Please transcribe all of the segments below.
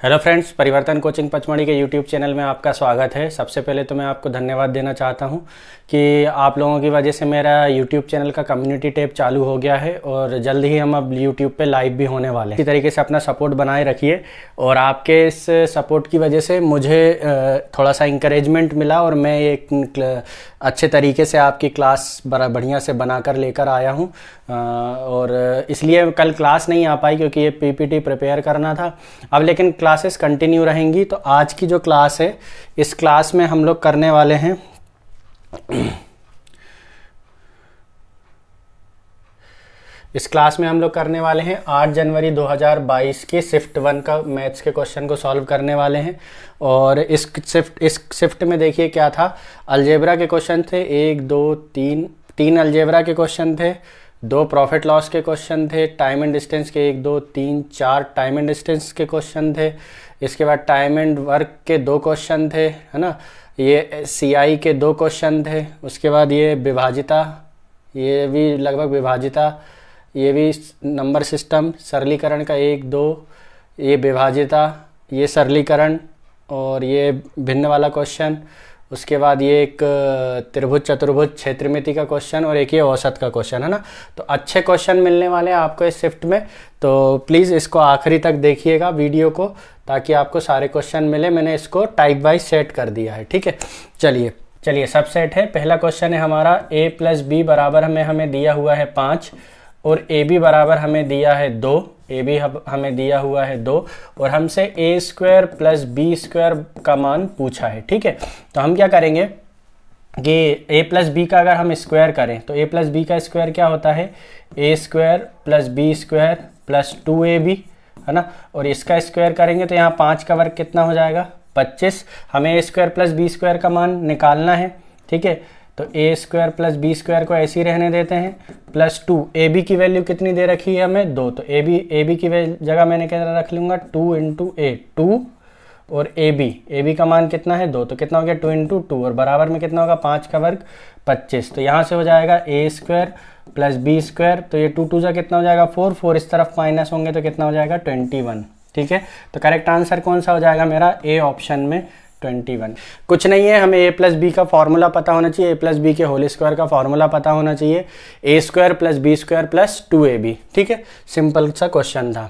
Hello friends, परिवर्तन coaching Pachmarhi के YouTube channel में आपका स्वागत है। सबसे पहले तो मैं आपको धन्यवाद देना चाहता हूं कि आप लोगों की वजह से मेरा यूट्यूब चैनल का कम्युनिटी टैब चालू हो गया है और जल्द ही हम अब यूट्यूब पे लाइव भी होने वाले हैं। इसी तरीके से अपना सपोर्ट बनाए रखिए और आपके इस सपोर्ट की वजह से मुझे थोड़ा सा इंकरेजमेंट मिला और मैं एक अच्छे तरीके से आपकी क्लास बढ़िया से बनाकर लेकर आया हूँ। और इसलिए कल क्लास नहीं आ पाई क्योंकि ये पीपीटी प्रिपेयर करना था। अब लेकिन क्लासेस कंटिन्यू रहेंगी। तो आज की जो क्लास है, इस क्लास में हम लोग करने वाले हैं इस क्लास में हम लोग करने वाले हैं 8 जनवरी 2022 के शिफ्ट 1 का मैथ्स के क्वेश्चन को सॉल्व करने वाले हैं। और इस शिफ्ट में देखिए क्या था। अलजेब्रा के क्वेश्चन थे 1 2 3 अलजेब्रा के क्वेश्चन थे, 2 प्रॉफिट लॉस के क्वेश्चन थे, टाइम एंड डिस्टेंस के 1 2 3 4 टाइम एंड डिस्टेंस के क्वेश्चन थे। इसके बाद टाइम एंड वर्क के 2 क्वेश्चन थे, है ना। ये सीआई के 2 क्वेश्चन थे। उसके बाद ये विभाजिता, ये भी लगभग विभाजिता, ये भी नंबर सिस्टम, सरलीकरण का 1 2, ये विभाजिता, ये सरलीकरण और ये भिन्न वाला क्वेश्चन। उसके बाद ये एक त्रिभुज चतुर्भुज क्षेत्रमिति का क्वेश्चन और एक ये औसत का क्वेश्चन, है ना। तो अच्छे क्वेश्चन मिलने वाले हैं आपको इस शिफ्ट में, तो प्लीज़ इसको आखिरी तक देखिएगा वीडियो को, ताकि आपको सारे क्वेश्चन मिले। मैंने इसको टाइप वाइज सेट कर दिया है, ठीक है। चलिए सब सेट है। पहला क्वेश्चन है हमारा a + b बराबर हमें दिया हुआ है 5 और ab बराबर हमें दिया है 2, ab हमें दिया हुआ है 2 और हमसे a² + b² का मान पूछा है, ठीक है। तो हम क्या करेंगे कि a + b का अगर हम स्क्वायर करें तो a + b का स्क्वायर क्या होता है, a² + b² + 2ab, है ना। और इसका स्क्वायर करेंगे तो यहाँ 5 का वर्ग कितना हो जाएगा, 25। हमें a² + b² का मान निकालना है, ठीक है। तो a² + b² को ऐसे ही रहने देते हैं, +2। ab की वैल्यू कितनी दे रखी है हमें, 2। तो ab की जगह मैंने क्या रख लूँगा, 2 × a, 2 और ab का मान कितना है, 2। तो कितना हो गया, 2 × 2 और बराबर में कितना होगा, 5 का वर्ग 25। तो यहाँ से हो जाएगा a² + b²। तो ये 2 2 जा कितना हो जाएगा, 4 4 इस तरफ माइनस होंगे तो कितना हो जाएगा, 21, ठीक है। तो करेक्ट आंसर कौन सा हो जाएगा मेरा, ए ऑप्शन में 21। कुछ नहीं है, हमें a + b का फॉर्मूला पता होना चाहिए, a + b के होल स्क्वायर का फॉर्मूला पता होना चाहिए, a² + b² + 2ab, ठीक है। सिंपल सा क्वेश्चन था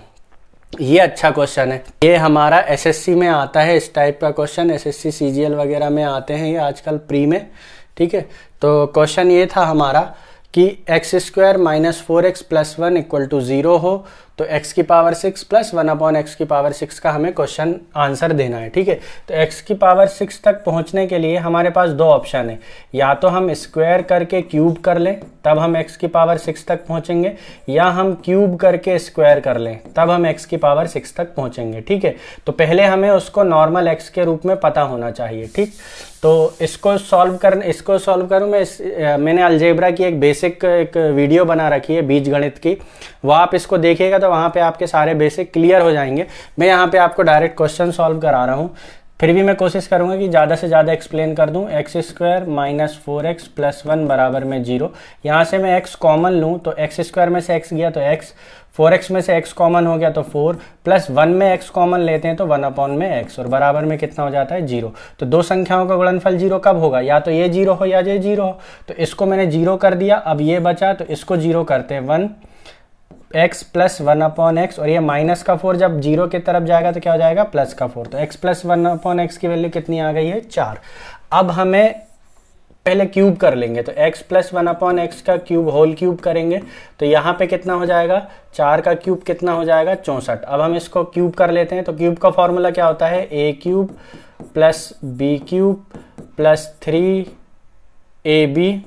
ये, अच्छा क्वेश्चन है। ये हमारा एसएससी में आता है, इस टाइप का क्वेश्चन एसएससी सीजीएल वगैरह में आते हैं ये आजकल प्री में, ठीक है। तो क्वेश्चन ये था हमारा कि x² - 4x + 1 = 0 हो तो x⁻6 + 1/x⁻6 का हमें क्वेश्चन आंसर देना है, ठीक है। तो x⁻6 तक पहुंचने के लिए हमारे पास 2 ऑप्शन है, या तो हम स्क्वायर करके क्यूब कर लें तब हम x⁻6 तक पहुंचेंगे, या हम क्यूब करके स्क्वायर कर लें तब हम x⁻6 तक पहुंचेंगे, ठीक है। तो पहले हमें उसको नॉर्मल x के रूप में पता होना चाहिए, ठीक। तो इसको सॉल्व करूँ मैंने अलजेब्रा की एक बेसिक एक वीडियो बना रखी है बीजगणित की, वो आप इसको देखिएगा तो वहाँ पे आपके सारे बेसिक क्लियर हो जाएंगे। मैं यहाँ पे आपको डायरेक्ट क्वेश्चन सॉल्व करा रहा हूँ, फिर भी मैं कोशिश करूँगा कि ज़्यादा से ज़्यादा एक्सप्लेन कर दूँ। x² - 4x + 1 बराबर में 0। यहाँ से मैं x कॉमन लूँ तो x² में से x गया तो x, 4x में से x कॉमन हो गया तो 4, + 1 में x कॉमन लेते हैं तो 1/x और बराबर में कितना हो जाता है, 0। तो 2 संख्याओं का गुणनफल 0 कब होगा, या तो ये 0 हो या ये 0 हो। तो इसको मैंने 0 कर दिया। अब ये बचा तो इसको 0 करते हैं, 1x + 1/x और ये -4 जब 0 की तरफ जाएगा तो क्या हो जाएगा, +4। तो x + 1/x की वैल्यू कितनी आ गई है, 4। अब हमें पहले क्यूब कर लेंगे तो x + 1/x का क्यूब होल क्यूब करेंगे तो यहाँ पे कितना हो जाएगा, 4 का क्यूब कितना हो जाएगा, 64। अब हम इसको क्यूब कर लेते हैं तो क्यूब का फॉर्मूला क्या होता है, a³ + b³ + 3ab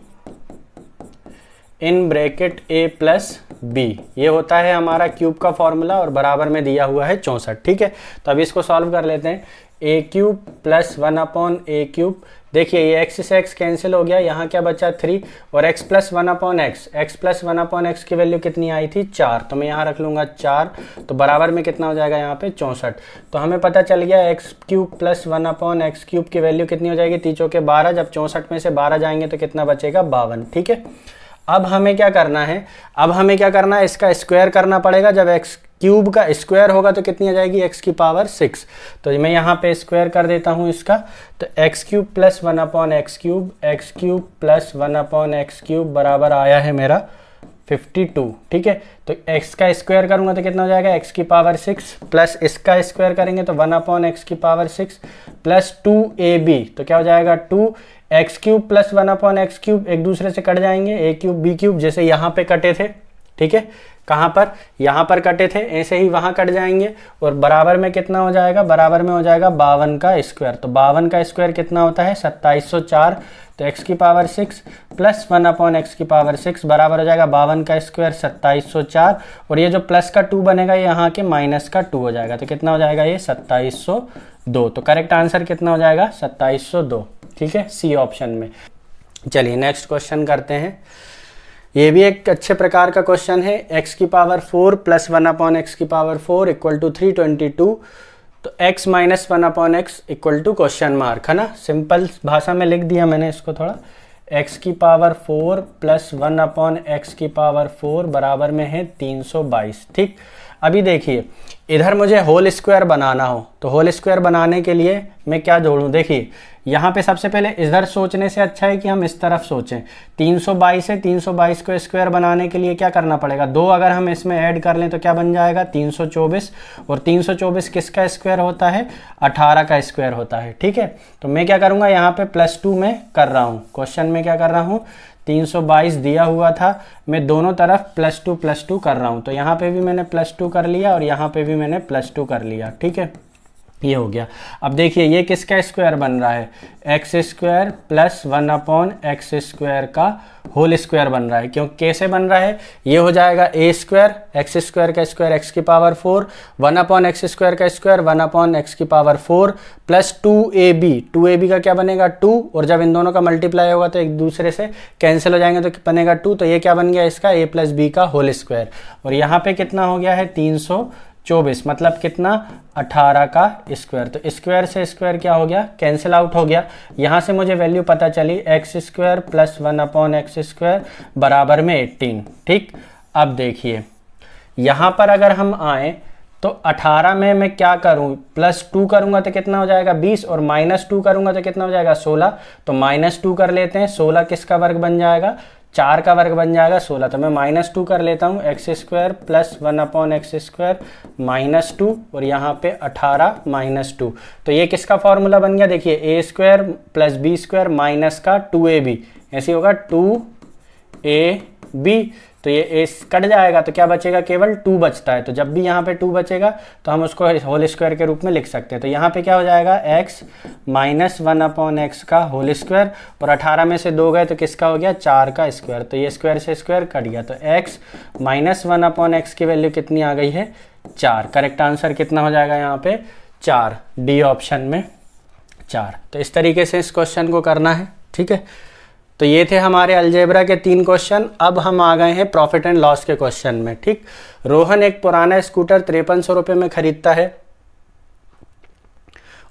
in bracket a + b, ये होता है हमारा क्यूब का फॉर्मूला और बराबर में दिया हुआ है 64, ठीक है। तो अब इसको सॉल्व कर लेते हैं। a³ + 1/a³, देखिए ये x से x कैंसिल हो गया, यहाँ क्या बचा, 3 और x + 1/x की वैल्यू कितनी आई थी, 4। तो मैं यहाँ रख लूँगा 4, तो बराबर में कितना हो जाएगा यहाँ पे, 64। तो हमें पता चल गया x³ + 1/x³ की वैल्यू कितनी हो जाएगी, 3 × 12। जब 64 में से 12 जाएंगे तो कितना बचेगा, 52, ठीक है। अब हमें क्या करना है, इसका स्क्वायर करना पड़ेगा। जब x क्यूब का स्क्वायर होगा तो कितनी आ जाएगी, x की पावर 6। तो मैं यहाँ पे स्क्वायर कर देता हूँ इसका, तो x cube plus 1/x cube, x cube plus 1/x cube बराबर आया है मेरा 52। ठीक है, तो x का स्क्वायर करूंगा तो कितना हो जाएगा, x की पावर 6 प्लस इसका स्क्वायर करेंगे तो 1/x की पावर 6 प्लस 2ab, तो क्या हो जाएगा 2x cube plus 1/x cube, एक दूसरे से कट जाएंगे, a क्यूब b क्यूब, जैसे यहाँ पे कटे थे। ठीक है, कहाँ पर, यहाँ पर कटे थे, ऐसे ही वहाँ कट जाएंगे और बराबर में कितना हो जाएगा, बराबर में हो जाएगा 52 का स्क्वायर। तो 52 का स्क्वायर कितना होता है, 2704। तो x की पावर 6 प्लस 1/x की पावर 6 बराबर हो जाएगा 52 का स्क्वायर 2704, और ये जो प्लस का 2 बनेगा ये यहाँ के माइनस का 2 हो जाएगा, तो कितना हो जाएगा ये 2702। तो करेक्ट आंसर कितना हो जाएगा, 2702। ठीक है, सी ऑप्शन में। चलिए नेक्स्ट क्वेश्चन करते हैं। ये भी एक अच्छे प्रकार का क्वेश्चन है। x की पावर 4 प्लस 1/x की पावर 4 इक्वल टू 322, तो x minus 1/x equal to question mark, है ना। सिंपल भाषा में लिख दिया मैंने इसको थोड़ा। x की पावर 4 प्लस 1/x की पावर 4 बराबर में है 322। ठीक, अभी देखिए इधर मुझे होल स्क्वायर बनाना हो, तो होल स्क्वायर बनाने के लिए मैं क्या जोड़ूं, देखिए यहाँ पे सबसे पहले इधर सोचने से अच्छा है कि हम इस तरफ सोचें। 322 है, 322 को स्क्वायर बनाने के लिए क्या करना पड़ेगा, 2 अगर हम इसमें ऐड कर लें तो क्या बन जाएगा 324, और 324 किसका स्क्वायर होता है, 18 का स्क्वायर होता है। ठीक है, तो मैं क्या करूँगा यहाँ पे +2 में कर रहा हूँ, क्वेश्चन में क्या कर रहा हूँ, 322 दिया हुआ था, मैं दोनों तरफ +2 कर रहा हूँ। तो यहाँ पे भी मैंने +2 कर लिया और यहाँ पे भी मैंने +2 कर लिया। ठीक है, ये हो गया। अब देखिए ये किसका स्क्वायर बन रहा है, x square plus 1/x square का होल स्क्वायर बन रहा है। क्यों, कैसे बन रहा है, ये हो जाएगा a स्क्वायर, x स्क्वायर का स्क्वायर x की पावर 4, 1/x स्क्वायर का स्क्वायर 1/x की पावर 4 प्लस 2ab का क्या बनेगा 2, और जब इन दोनों का मल्टीप्लाई होगा तो एक दूसरे से कैंसिल हो जाएंगे तो बनेगा 2, तो ये क्या बन गया इसका a प्लस b का होल स्क्वायर। और यहाँ पे कितना हो गया है 324, मतलब कितना 18 का स्क्वायर। तो स्क्वायर से स्क्वायर क्या हो गया, कैंसिल आउट हो गया। यहाँ से मुझे वैल्यू पता चली x square plus 1/x square बराबर में 18। ठीक, अब देखिए यहाँ पर अगर हम आए तो 18 में मैं क्या करूँ, +2 करूँगा तो कितना हो जाएगा 20, और -2 करूँगा तो कितना हो जाएगा 16। तो -2 कर लेते हैं, 16 किसका वर्ग बन जाएगा, 4 का वर्ग बन जाएगा 16। तो मैं -2 कर लेता हूँ, x square plus 1/x square -2, और यहाँ पे 18 -2। तो ये किसका फॉर्मूला बन गया, देखिए a square plus b square minus का 2ab, ऐसे होगा 2ab। तो ये a कट जाएगा तो क्या बचेगा, केवल 2 बचता है। तो जब भी यहाँ पे 2 बचेगा तो हम उसको होल स्क्वायर के रूप में लिख सकते हैं। तो यहाँ पे क्या हो जाएगा x माइनस 1/x का होल स्क्वायर, और 18 में से 2 गए तो किसका हो गया 4 का स्क्वायर। तो ये स्क्वायर से स्क्वायर कट गया, तो x माइनस 1/x की वैल्यू कितनी आ गई है 4। करेक्ट आंसर कितना हो जाएगा यहाँ पे 4, डी ऑप्शन में 4। तो इस तरीके से इस क्वेश्चन को करना है। ठीक है, तो ये थे हमारे अलजेब्रा के 3 क्वेश्चन। अब हम आ गए हैं प्रॉफिट एंड लॉस के क्वेश्चन में। ठीक, रोहन एक पुराना स्कूटर 5300 रुपये में खरीदता है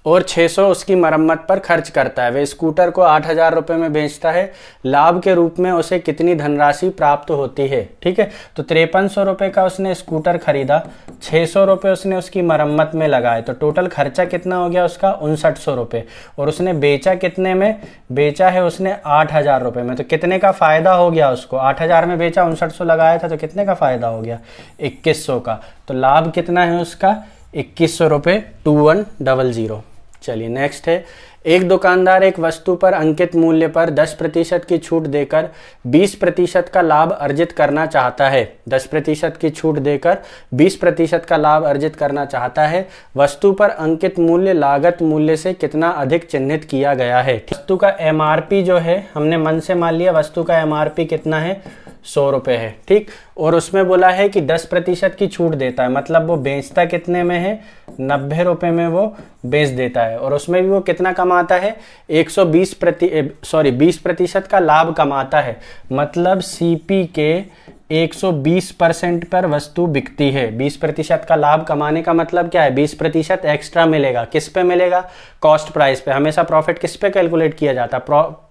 और 600 उसकी मरम्मत पर खर्च करता है। वे स्कूटर को 8000 रुपये में बेचता है, लाभ के रूप में उसे कितनी धनराशि प्राप्त होती है। ठीक है, तो 5300 रुपये का उसने स्कूटर खरीदा, 600 रुपये उसने उसकी मरम्मत में लगाए, तो टोटल खर्चा कितना हो गया उसका 5900 रुपये। और उसने बेचा कितने में, बेचा है उसने 8000 रुपये में। तो कितने का फ़ायदा हो गया उसको, 8000 में बेचा, 5900 लगाया था, तो कितने का फ़ायदा हो गया 2100 का। तो लाभ कितना है उसका 2100 रुपये, 2100। चलिए नेक्स्ट है, एक दुकानदार एक वस्तु पर अंकित मूल्य पर 10% की छूट देकर 20% का लाभ अर्जित करना चाहता है। 10% की छूट देकर 20% का लाभ अर्जित करना चाहता है। वस्तु पर अंकित मूल्य लागत मूल्य से कितना अधिक चिन्हित किया गया है। वस्तु का MRP जो है, हमने मन से मान लिया वस्तु का MRP कितना है 100 रुपये है। ठीक, और उसमें बोला है कि 10% की छूट देता है, मतलब वो बेचता कितने में है 90 रुपये में वो बेच देता है, और उसमें भी वो कितना कमाता है 20% का लाभ कमाता है। मतलब CP के 120% पर वस्तु बिकती है। 20% का लाभ कमाने का मतलब क्या है? 20% एक्स्ट्रा मिलेगा। किस पे मिलेगा? कॉस्ट प्राइस पे। हमेशा प्रॉफिट किस पे कैलकुलेट किया जाता है?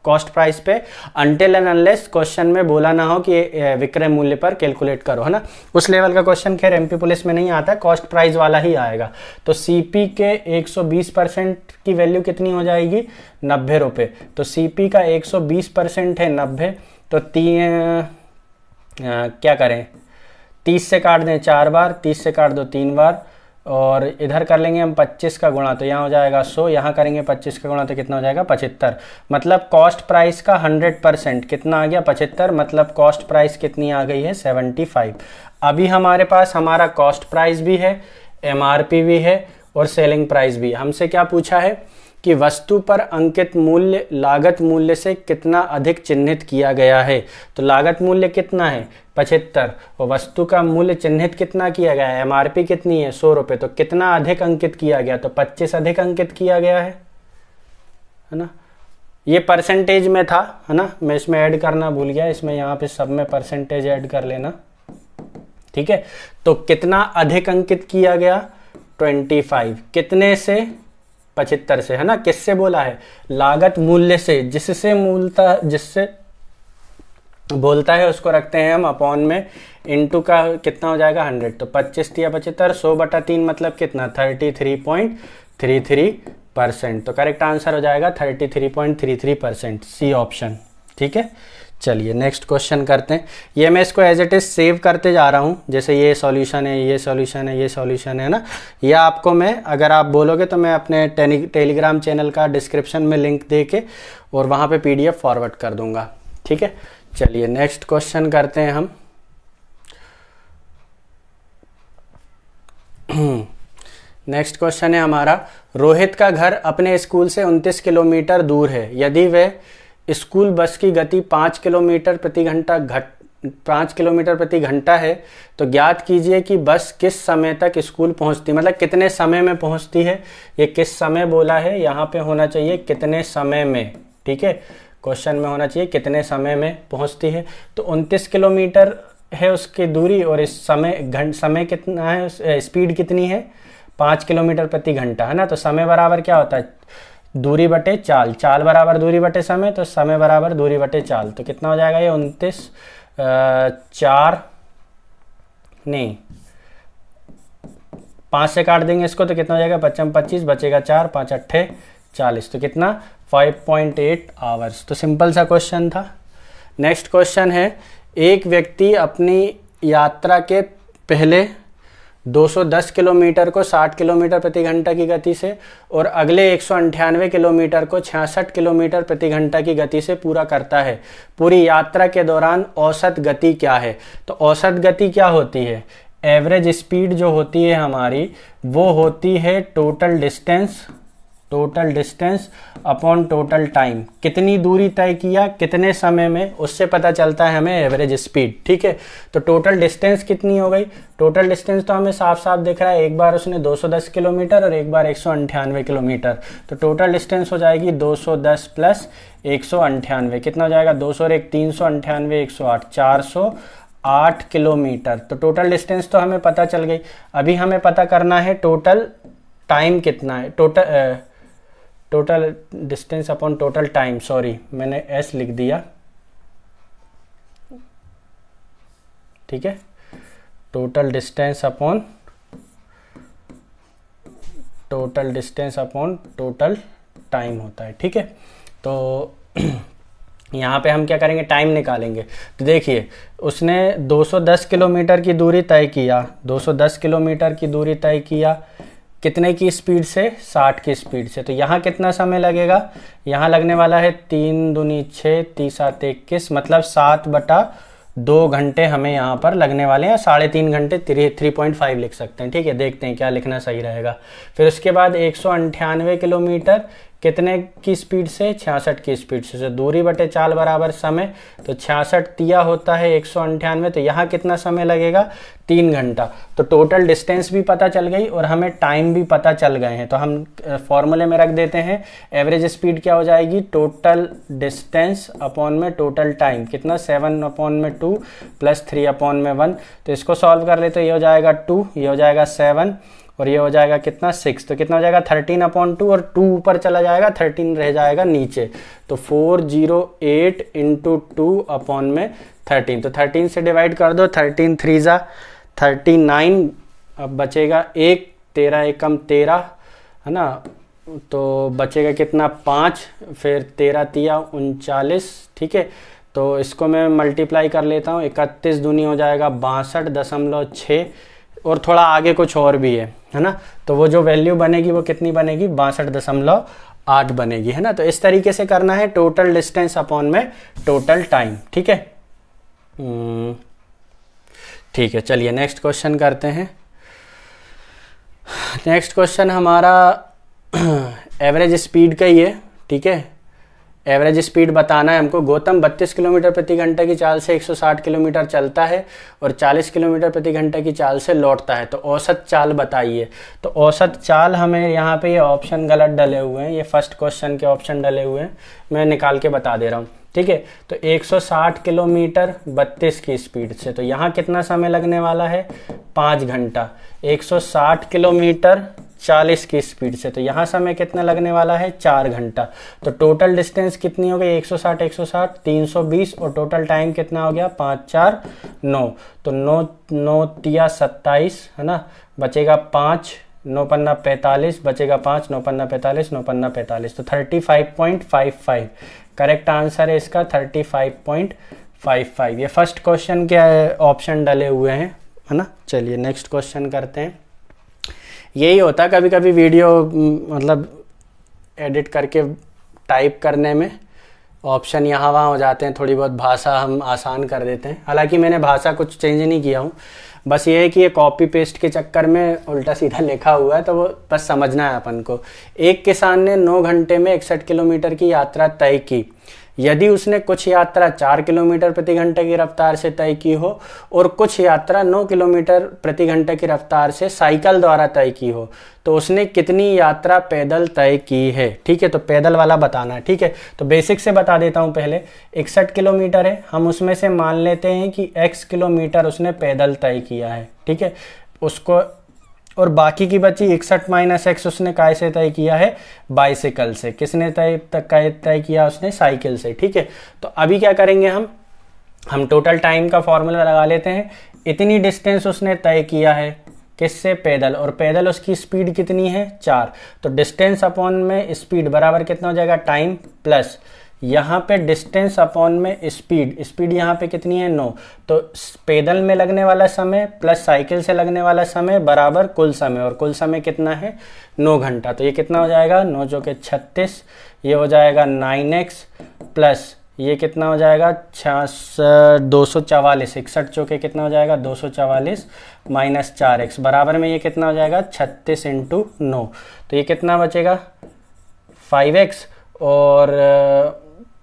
कॉस्ट प्राइस पे, अनटिल एंड अनलेस क्वेश्चन में बोला ना हो कि विक्रय मूल्य पर कैलकुलेट करो, है ना। उस लेवल का क्वेश्चन खैर एमपी पुलिस में नहीं आता, कॉस्ट प्राइस वाला ही आएगा। तो सीपी के 120% की वैल्यू कितनी हो जाएगी? 90 रुपये। तो सीपी का 120% है 90, तो क्या करें, 30 से काट दें 4 बार, 30 से काट दो 3 बार, और इधर कर लेंगे हम 25 का गुणा, तो यहाँ हो जाएगा 100, यहाँ करेंगे 25 का गुणा तो कितना हो जाएगा? 75। मतलब कॉस्ट प्राइस का 100% कितना आ गया? 75। मतलब कॉस्ट प्राइस कितनी आ गई है? 75। अभी हमारे पास हमारा कॉस्ट प्राइस भी है, एमआरपी भी है और सेलिंग प्राइस भी। हमसे क्या पूछा है कि वस्तु पर अंकित मूल्य लागत मूल्य से कितना अधिक चिन्हित किया गया है। तो लागत मूल्य कितना है? 75, और वस्तु का मूल्य चिन्हित कितना किया गया है? एमआरपी कितनी है? 100 रुपये। तो कितना अधिक अंकित किया गया? तो 25 अधिक अंकित किया गया है ना। ये परसेंटेज में था, है ना, मैं इसमें ऐड करना भूल गया, इसमें यहाँ पे सब में परसेंटेज ऐड कर लेना, ठीक है। तो कितना अधिक अंकित किया गया? 25। कितने से? 75 से, है ना। किससे बोला है? लागत मूल्य से। जिससे बोलता है उसको रखते हैं हम अपॉन में, इनटू का कितना हो जाएगा? 100। तो 25 या 75, 100/3 मतलब कितना? 33.33%। तो करेक्ट आंसर हो जाएगा 33.33%, सी ऑप्शन, ठीक है। चलिए नेक्स्ट क्वेश्चन करते हैं। ये मैं इसको एज इट इज सेव करते जा रहा हूँ, जैसे ये सॉल्यूशन है, ये सॉल्यूशन है, ये सॉल्यूशन है ना। ये आपको मैं, अगर आप बोलोगे तो मैं अपने टेलीग्राम चैनल का डिस्क्रिप्शन में लिंक दे के और वहाँ पे पीडीएफ फॉरवर्ड कर दूंगा, ठीक है। चलिए नेक्स्ट क्वेश्चन करते हैं हम। नेक्स्ट क्वेश्चन है हमारा, रोहित का घर अपने स्कूल से 29 किलोमीटर दूर है। यदि वह स्कूल बस की गति 5 किलोमीटर प्रति घंटा है तो ज्ञात कीजिए कि बस किस समय तक स्कूल पहुंचती, मतलब कितने समय में पहुंचती है। ये किस समय बोला है, यहाँ पे होना चाहिए कितने समय में, ठीक है। क्वेश्चन में होना चाहिए कितने समय में पहुंचती है। तो 29 किलोमीटर है उसकी दूरी, और इस समय कितना है, स्पीड कितनी है? 5 किलोमीटर प्रति घंटा, है ना। तो समय बराबर क्या होता है? दूरी बटे चाल। चाल बराबर दूरी बटे समय, तो समय बराबर दूरी बटे चाल। तो कितना हो जाएगा ये? 29 5 से काट देंगे इसको तो कितना हो जाएगा? 55 25, बचेगा 4, 5 8 40, तो कितना? 5.8 आवर्स। तो सिंपल सा क्वेश्चन था। नेक्स्ट क्वेश्चन है, एक व्यक्ति अपनी यात्रा के पहले 210 किलोमीटर को 60 किलोमीटर प्रति घंटा की गति से और अगले 198 किलोमीटर को 66 किलोमीटर प्रति घंटा की गति से पूरा करता है। पूरी यात्रा के दौरान औसत गति क्या है? तो औसत गति क्या होती है? एवरेज स्पीड जो होती है हमारी, वो होती है total distance upon total time. कितनी दूरी तय किया कितने समय में, उससे पता चलता है हमें एवरेज स्पीड, ठीक है। तो टोटल डिस्टेंस कितनी हो गई? टोटल डिस्टेंस तो हमें साफ साफ दिख रहा है, एक बार उसने 210 किलोमीटर और एक बार 198 किलोमीटर। तो टोटल डिस्टेंस हो जाएगी 210 प्लस 198, कितना हो जाएगा? 200 और 1 398, 108, 408 किलोमीटर। तो टोटल डिस्टेंस तो हमें पता चल गई। अभी हमें पता करना है टोटल टाइम कितना है। Total distance upon total time, sorry मैंने एस लिख दिया, ठीक है। Total distance upon total time होता है, ठीक है। तो यहाँ पे हम क्या करेंगे? टाइम निकालेंगे। तो देखिए उसने 210 किलोमीटर की दूरी तय किया, 210 किलोमीटर की दूरी तय किया कितने की स्पीड से? 60 की स्पीड से। तो यहाँ कितना समय लगेगा? यहाँ लगने वाला है 3 दूनी 6, 3 7 21, मतलब 7/2 घंटे हमें यहाँ पर लगने वाले हैं। 3.5 घंटे 3.5 लिख सकते हैं, ठीक है। देखते हैं क्या लिखना सही रहेगा। फिर उसके बाद 198 किलोमीटर कितने की स्पीड से, 66 की स्पीड से। तो दूरी बटे चाल बराबर समय, तो 66 तिया होता है 198, तो यहाँ कितना समय लगेगा, 3 घंटा। तो टोटल डिस्टेंस भी पता चल गई और हमें टाइम भी पता चल गए हैं। तो हम फॉर्मूले में रख देते हैं, एवरेज स्पीड क्या हो जाएगी, टोटल डिस्टेंस अपॉन में टोटल टाइम, कितना 7/2 प्लस 3/1। तो इसको सॉल्व कर ले तो ये हो जाएगा 2, ये हो जाएगा 7 और ये हो जाएगा कितना 6। तो कितना हो जाएगा 13/2 और 2 ऊपर चला जाएगा, 13 रह जाएगा नीचे। तो 408 इंटू 2/13। तो 13 से डिवाइड कर दो, 13 3 जा 39, अब बचेगा 1, 13 एकम 13 है ना, तो बचेगा कितना 5, फिर 13 तिया 39, ठीक है। तो इसको मैं मल्टीप्लाई कर लेता हूँ, 31 दूनी हो जाएगा 62.6 और थोड़ा आगे कुछ और भी है ना। तो वो जो वैल्यू बनेगी वो कितनी बनेगी, 62.8 बनेगी, है ना। तो इस तरीके से करना है, टोटल डिस्टेंस अपॉन में टोटल टाइम, ठीक है। ठीक है, चलिए नेक्स्ट क्वेश्चन करते हैं। नेक्स्ट क्वेश्चन हमारा एवरेज स्पीड का ही है, ठीक है। एवरेज स्पीड बताना है हमको। गौतम 32 किलोमीटर प्रति घंटे की चाल से 160 किलोमीटर चलता है और 40 किलोमीटर प्रति घंटे की चाल से लौटता है, तो औसत चाल बताइए। तो औसत चाल हमें यहाँ पे ये ऑप्शन गलत डले हुए हैं, ये फर्स्ट क्वेश्चन के ऑप्शन डले हुए हैं, मैं निकाल के बता दे रहा हूँ, ठीक है। तो 160 किलोमीटर 32 की स्पीड से, तो यहाँ कितना समय लगने वाला है, 5 घंटा। 160 किलोमीटर 40 की स्पीड से, तो यहाँ समय कितना लगने वाला है, 4 घंटा। तो टोटल डिस्टेंस कितनी हो गई, 160 160 320 और टोटल टाइम कितना हो गया, 5 4 9। तो 9 9 तिया 27 है ना, बचेगा 5, 9 पन्ना 45, बचेगा 5, 9 पन्ना 45, 9 पन्ना 45, तो 35.55 करेक्ट आंसर है इसका, 35.55। ये फर्स्ट क्वेश्चन के ऑप्शन डले हुए हैं, है ना। चलिए नेक्स्ट क्वेश्चन करते हैं। यही होता है कभी कभी वीडियो मतलब एडिट करके टाइप करने में ऑप्शन यहाँ वहाँ हो जाते हैं, थोड़ी बहुत भाषा हम आसान कर देते हैं। हालांकि मैंने भाषा कुछ चेंज नहीं किया हूँ, बस ये है कि ये कॉपी पेस्ट के चक्कर में उल्टा सीधा लिखा हुआ है, तो वो बस समझना है अपन को। एक किसान ने 9 घंटे में 61 किलोमीटर की यात्रा तय की। यदि उसने कुछ यात्रा 4 किलोमीटर प्रति घंटे की रफ्तार से तय की हो और कुछ यात्रा 9 किलोमीटर प्रति घंटे की रफ्तार से साइकिल द्वारा तय की हो, तो उसने कितनी यात्रा पैदल तय की है, ठीक है। तो पैदल वाला बताना है, ठीक है। तो बेसिक से बता देता हूँ पहले, 61 किलोमीटर है, हम उसमें से मान लेते हैं कि x किलोमीटर उसने पैदल तय किया है, ठीक है उसको, और बाकी की बची 61 माइनस एक्स उसने काय से तय किया है, बाइसिकल से। किसने तय किया, उसने साइकिल से, ठीक है। तो अभी क्या करेंगे हम टोटल टाइम का फॉर्मूला लगा लेते हैं। इतनी डिस्टेंस उसने तय किया है, किससे, पैदल, और पैदल उसकी स्पीड कितनी है, 4। तो डिस्टेंस अपॉन में स्पीड बराबर कितना हो जाएगा, टाइम प्लस यहाँ पे डिस्टेंस अपॉन में स्पीड यहाँ पे कितनी है, 9। तो पैदल में लगने वाला समय प्लस साइकिल से लगने वाला समय बराबर कुल समय, और कुल समय कितना है, 9 घंटा। तो ये कितना हो जाएगा, 9 चौके 36, ये हो जाएगा 9x प्लस ये कितना हो जाएगा, 244, 61 चौके कितना हो जाएगा, 244 माइनस 4x बराबर में ये कितना हो जाएगा, 36 इंटू 9। तो ये कितना बचेगा, 5x, और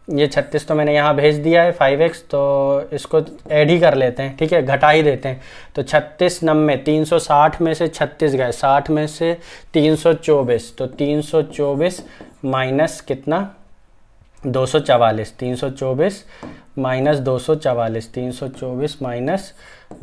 ये 36 तो मैंने यहाँ भेज दिया है, 5x, तो इसको ऐड ही कर लेते हैं, ठीक है, घटा ही देते हैं। तो 36 90, 360 में से 36 गए, 60 में से 324, तो 324 माइनस कितना, 244, 324 माइनस 244, 324 माइनस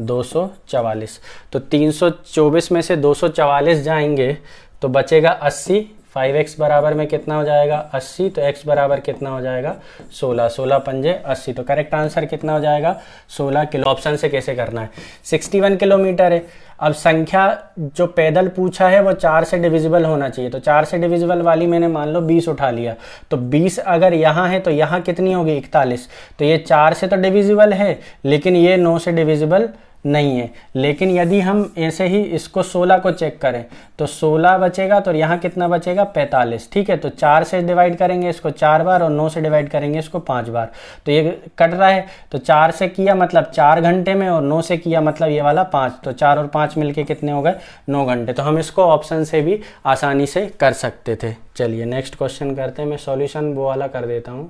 244, तो 324 में से 244 जाएंगे तो बचेगा 80। 5x बराबर में कितना हो जाएगा, 80, तो x बराबर कितना हो जाएगा, 16, 16 पंजे 80। तो करेक्ट आंसर कितना हो जाएगा, 16 किलो। ऑप्शन से कैसे करना है, 61 किलोमीटर है। अब संख्या जो पैदल पूछा है वो 4 से डिविजिबल होना चाहिए, तो 4 से डिविजिबल वाली मैंने मान लो 20 उठा लिया, तो 20 अगर यहाँ है तो यहाँ कितनी होगी, 41। तो ये 4 से तो डिविजिबल है लेकिन ये 9 से डिविजिबल नहीं है। लेकिन यदि हम ऐसे ही इसको 16 को चेक करें तो 16 बचेगा, तो यहाँ कितना बचेगा 45, ठीक है। तो 4 से डिवाइड करेंगे इसको 4 बार और 9 से डिवाइड करेंगे इसको 5 बार, तो ये कट रहा है। तो 4 से किया मतलब 4 घंटे में, और 9 से किया मतलब ये वाला 5, तो 4 और 5 मिलके कितने हो गए 9 घंटे। तो हम इसको ऑप्शन से भी आसानी से कर सकते थे। चलिए नेक्स्ट क्वेश्चन करते हैं। मैं सॉल्यूशन वो वाला कर देता हूँ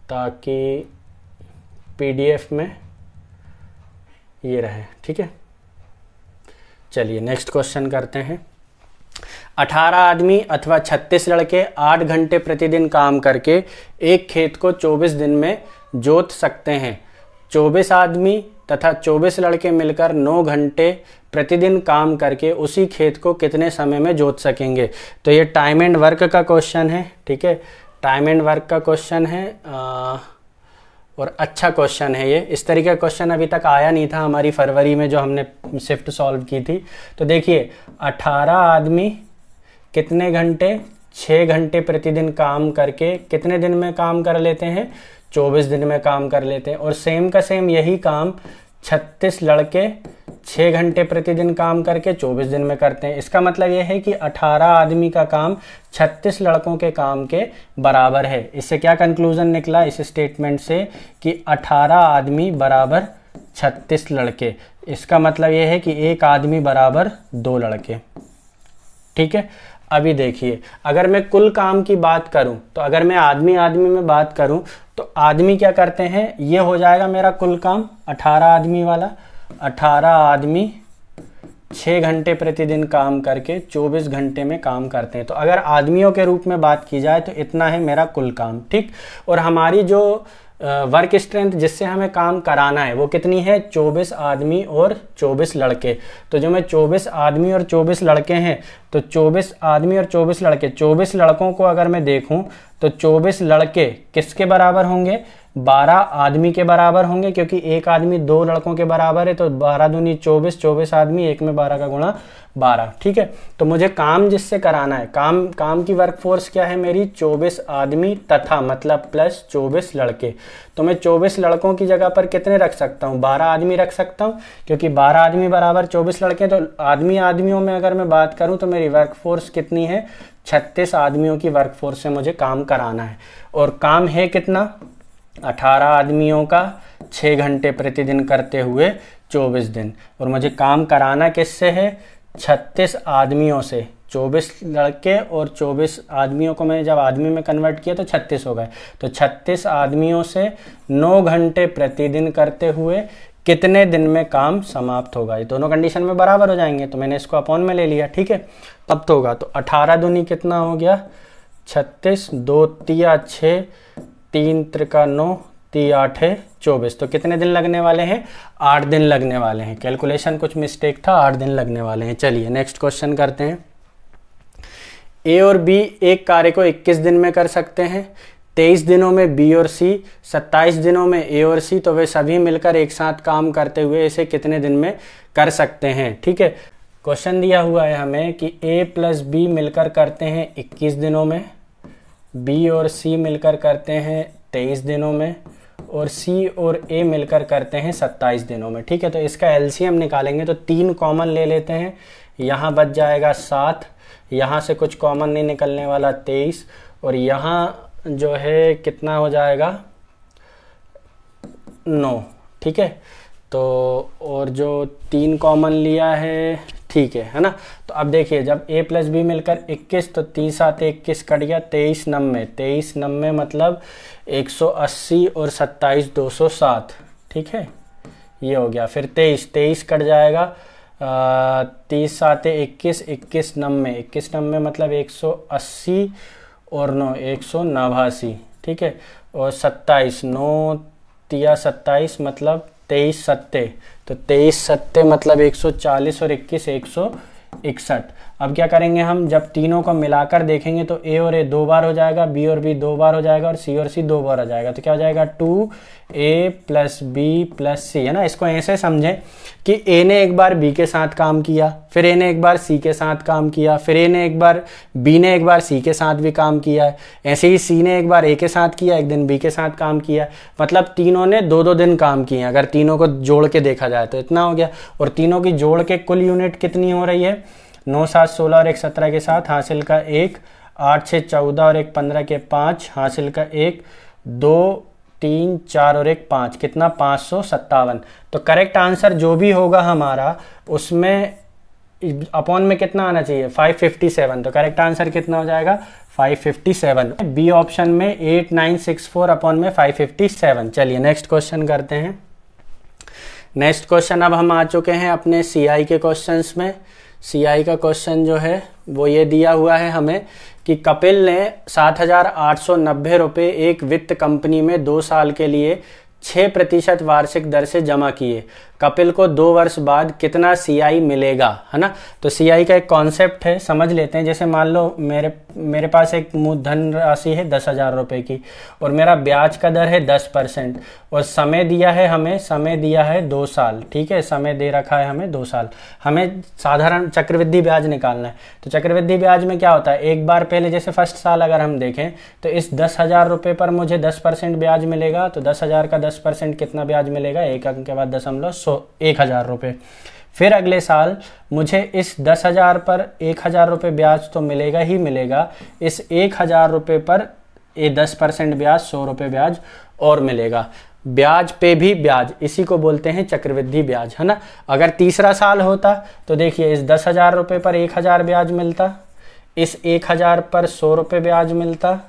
ताकि PDF में ये रहे, ठीक है। चलिए नेक्स्ट क्वेश्चन करते हैं। 18 आदमी अथवा 36 लड़के 8 घंटे प्रतिदिन काम करके एक खेत को 24 दिन में जोत सकते हैं। 24 आदमी तथा 24 लड़के मिलकर 9 घंटे प्रतिदिन काम करके उसी खेत को कितने समय में जोत सकेंगे। तो ये टाइम एंड वर्क का क्वेश्चन है, ठीक है। टाइम एंड वर्क का क्वेश्चन है और अच्छा क्वेश्चन है ये। इस तरीके का क्वेश्चन अभी तक आया नहीं था हमारी फरवरी में जो हमने शिफ्ट सॉल्व की थी। तो देखिए 18 आदमी कितने घंटे, 6 घंटे प्रतिदिन काम करके कितने दिन में काम कर लेते हैं, 24 दिन में काम कर लेते हैं। और सेम का सेम यही काम 36 लड़के 6 घंटे प्रतिदिन काम करके 24 दिन में करते हैं। इसका मतलब यह है कि 18 आदमी का काम 36 लड़कों के काम के बराबर है। इससे क्या कंक्लूजन निकला इस स्टेटमेंट से कि 18 आदमी बराबर 36 लड़के। इसका मतलब यह है कि एक आदमी बराबर 2 लड़के, ठीक है। अभी देखिए अगर मैं कुल काम की बात करूं, तो अगर मैं आदमी आदमी में बात करूं तो आदमी क्या करते हैं, ये हो जाएगा मेरा कुल काम 18 आदमी वाला। 18 आदमी 6 घंटे प्रतिदिन काम करके 24 घंटे में काम करते हैं। तो अगर आदमियों के रूप में बात की जाए तो इतना है मेरा कुल काम, ठीक। और हमारी जो वर्क स्ट्रेंथ जिससे हमें काम कराना है वो कितनी है, 24 आदमी और 24 लड़के। तो जो मैं 24 आदमी और 24 लड़के हैं, तो 24 आदमी और 24 लड़के, 24 लड़कों को अगर मैं देखूं तो 24 लड़के किसके बराबर होंगे, 12 आदमी के बराबर होंगे, क्योंकि एक आदमी 2 लड़कों के बराबर है। तो 12 दूनी 24, 24 आदमी, एक में 12 का गुणा 12, ठीक है। तो मुझे काम जिससे कराना है, काम की वर्कफोर्स क्या है मेरी, 24 आदमी तथा मतलब प्लस 24 लड़के। तो मैं 24 लड़कों की जगह पर कितने रख सकता हूँ, 12 आदमी रख सकता हूँ, क्योंकि 12 आदमी बराबर 24 लड़के। तो आदमियों में अगर मैं बात करूँ तो मेरी वर्कफोर्स कितनी है, 36 आदमियों की वर्कफोर्स से मुझे काम कराना है। और काम है कितना, 18 आदमियों का 6 घंटे प्रतिदिन करते हुए 24 दिन। और मुझे काम कराना किससे है, 36 आदमियों से। 24 लड़के और 24 आदमियों को मैंने जब आदमी में कन्वर्ट किया तो 36 हो गए। तो 36 आदमियों से 9 घंटे प्रतिदिन करते हुए कितने दिन में काम समाप्त होगा। ये दोनों कंडीशन में बराबर हो जाएंगे, तो मैंने इसको अपॉन में ले लिया, ठीक है। तब तो होगा, तो 18 दूनी कितना हो गया 36, 2 तिया 6, 3 त्रिका 9, 3 8 24। तो कितने दिन लगने वाले हैं, 8 दिन लगने वाले हैं। कैलकुलेशन कुछ मिस्टेक था, 8 दिन लगने वाले हैं। चलिए नेक्स्ट क्वेश्चन करते हैं। ए और बी एक कार्य को 21 दिन में कर सकते हैं। 23 दिनों में बी और सी, 27 दिनों में ए और सी, तो वे सभी मिलकर एक साथ काम करते हुए इसे कितने दिन में कर सकते हैं, ठीक है। क्वेश्चन दिया हुआ है हमें कि ए प्लस बी मिलकर करते हैं 21 दिनों में, बी और सी मिलकर करते हैं 23 दिनों में, और सी और ए मिलकर करते हैं 27 दिनों में, ठीक है। तो इसका एलसीएम निकालेंगे तो 3 कॉमन ले लेते हैं, यहाँ बच जाएगा 7, यहाँ से कुछ कॉमन नहीं निकलने वाला 23, और यहाँ जो है कितना हो जाएगा 9, ठीक है। तो और जो 3 कॉमन लिया है, ठीक है ना। तो अब देखिए जब a प्लस बी मिलकर 21, तो 30 साथ 21 कट गया, 23 90, 23 90 मतलब 180 और 27 207, ठीक है, ये हो गया। फिर 23 कट जाएगा, 30 साथ 21, 21 90, 21 90 मतलब 180 और 9 189, ठीक है। और 27 9 तिया 27 मतलब 23 सत्ते, तो 23 सत्ते मतलब 140 और 21 161। अब क्या करेंगे हम, जब तीनों को मिलाकर देखेंगे तो ए और ए 2 बार हो जाएगा, बी और बी 2 बार हो जाएगा और सी 2 बार हो जाएगा। तो क्या हो जाएगा 2a प्लस बी प्लस सी, है ना। इसको ऐसे समझें कि ए ने एक बार बी के साथ काम किया, फिर ए ने एक बार सी के साथ काम किया, फिर ए ने एक बार बी ने एक बार सी के साथ भी काम किया है, ऐसे ही सी ने एक बार ए के साथ किया, एक दिन बी के साथ काम किया। मतलब तीनों ने 2-2 दिन काम किए। अगर तीनों को जोड़ के देखा जाए तो इतना हो गया। और तीनों की जोड़ के कुल यूनिट कितनी हो रही है, 9, 7, 16 और 1, 17 के साथ हासिल का 1, 8, 6, 14 और 1, 15 के 5 हासिल का 1, 2, 3, 4 और 1, 5, कितना 557। तो करेक्ट आंसर जो भी होगा हमारा उसमें अपॉन में कितना आना चाहिए, 557। तो करेक्ट आंसर कितना हो जाएगा 557। बी ऑप्शन में 8964 अपॉन में 557। चलिए नेक्स्ट क्वेश्चन करते हैं। नेक्स्ट क्वेश्चन अब हम आ चुके हैं अपने सीआई के क्वेश्चंस में। सीआई का क्वेश्चन जो है वो ये दिया हुआ है हमें कि कपिल ने 7,890 रुपये एक वित्त कंपनी में 2 साल के लिए 6% वार्षिक दर से जमा किए। कपिल को 2 वर्ष बाद कितना सीआई मिलेगा, है ना। तो सीआई का एक कॉन्सेप्ट है, समझ लेते हैं। जैसे मान लो मेरे पास एक धन राशि है 10,000 रुपये की और मेरा ब्याज का दर है 10% और समय दिया है हमें, समय दिया है 2 साल, ठीक है। समय दे रखा है हमें 2 साल। हमें साधारण चक्रवृद्धि ब्याज निकालना है। तो चक्रवृद्धि ब्याज में क्या होता है, एक बार पहले जैसे फर्स्ट साल अगर हम देखें तो इस 10,000 रुपये पर मुझे 10% ब्याज मिलेगा। तो 10,000 का 10% कितना ब्याज मिलेगा, 1 अंक के बाद 1,000 रुपये। फिर अगले साल मुझे इस 10,000 पर 1,000 रुपये ब्याज तो मिलेगा ही मिलेगा। इस 1,000 रुपये पर ये 10% ब्याज 100 रुपये ब्याज और मिलेगा। ब्याज पे भी ब्याज, इसी को बोलते हैं चक्रवृद्धि ब्याज, है ना। अगर तीसरा साल होता तो देखिए इस 10,000 रुपये पर 1,000 ब्याज मिलता, इस 1,000 पर 100 रुपये ब्याज मिलता,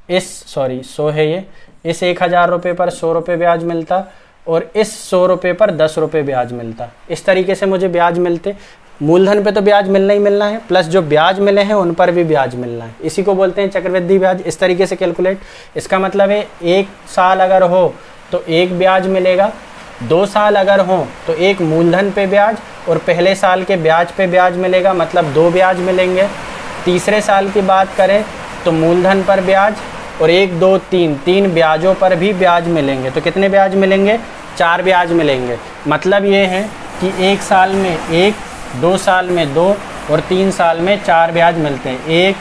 इस 100 है ये, इस 1,000 रुपये पर 100 रुपये ब्याज मिलता और इस 100 रुपये पर 10 रुपये ब्याज मिलता। इस तरीके से मुझे ब्याज मिलते। मूलधन पे तो ब्याज मिलना ही मिलना है, प्लस जो ब्याज मिले हैं उन पर भी ब्याज मिलना है। इसी को बोलते हैं चक्रवृद्धि ब्याज। इस तरीके से कैलकुलेट, इसका मतलब है 1 साल अगर हो तो 1 ब्याज मिलेगा, 2 साल अगर हो तो 1 मूलधन पे ब्याज और पहले साल के ब्याज पे ब्याज मिलेगा, मतलब 2 ब्याज मिलेंगे। तीसरे साल की बात करें तो मूलधन पर ब्याज और 1, 2, 3 ब्याजों पर भी ब्याज मिलेंगे। तो कितने ब्याज मिलेंगे, 4 ब्याज मिलेंगे। मतलब ये है कि 1 साल में 1, 2 साल में 2 और 3 साल में 4 ब्याज मिलते हैं। 1,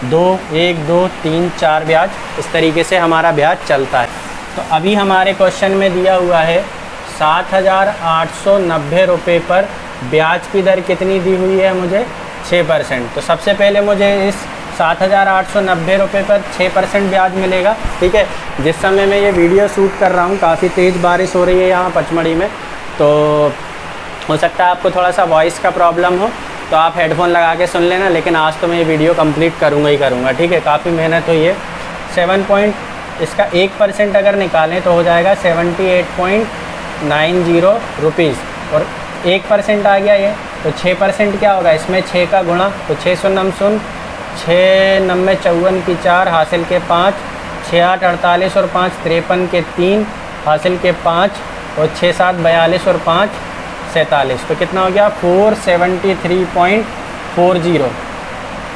2, 3, 4 ब्याज, इस तरीके से हमारा ब्याज चलता है। तो अभी हमारे क्वेश्चन में दिया हुआ है 7,890 रुपये पर ब्याज की दर कितनी दी हुई है मुझे, 6%। तो सबसे पहले मुझे इस 7,890 रुपये पर 6% ब्याज मिलेगा, ठीक है। जिस समय मैं ये वीडियो शूट कर रहा हूँ काफ़ी तेज़ बारिश हो रही है यहाँ पचमढ़ी में, तो हो सकता है आपको थोड़ा सा वॉइस का प्रॉब्लम हो, तो आप हेडफोन लगा के सुन लेना। लेकिन आज तो मैं ये वीडियो कंप्लीट करूँगा ही करूँगा, ठीक है। काफ़ी मेहनत हुई है। 7 इसका 1% अगर निकालें तो हो जाएगा 78.90 रुपीज़ और 1% आ गया ये। तो 6% क्या होगा, इसमें 6 का गुणा, तो 6 शून्य 6 9 54 की 4 हासिल के 5, 6 8 48 और 5 53 के 3 हासिल के 5 और 6 7 42 और 5 47। तो कितना हो गया 473.40।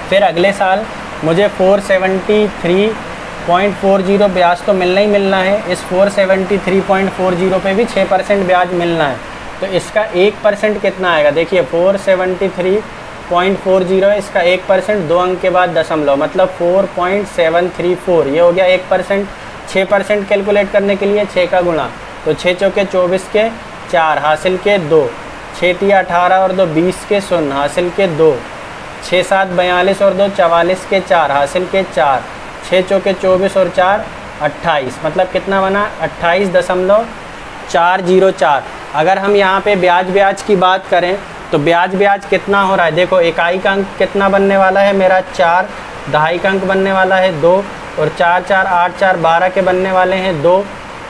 फिर अगले साल मुझे 473.40 ब्याज तो मिलना ही मिलना है। इस 473.40 पे भी 6% ब्याज मिलना है। तो इसका 1% कितना आएगा, देखिए 473.40 इसका 1%, 2 अंक के बाद दशमलव, मतलब 4.734। ये हो गया 1%। 6% कैलकुलेट करने के लिए 6 का गुणा, तो 6 चौके 24 के 4 हासिल के 2, 6 3 18 और 2 20 के 0 हासिल के 2, 6 7 42 और 2 44 के 4 हासिल के 4, 6 चौके 24 और 4 28, मतलब कितना बना 28.404। अगर हम यहाँ पे ब्याज की बात करें तो ब्याज कितना हो रहा है, देखो इकाई का अंक कितना बनने वाला है मेरा 4, दहाई का अंक बनने वाला है 2 और 4 4 8 4 12 के बनने वाले हैं 2,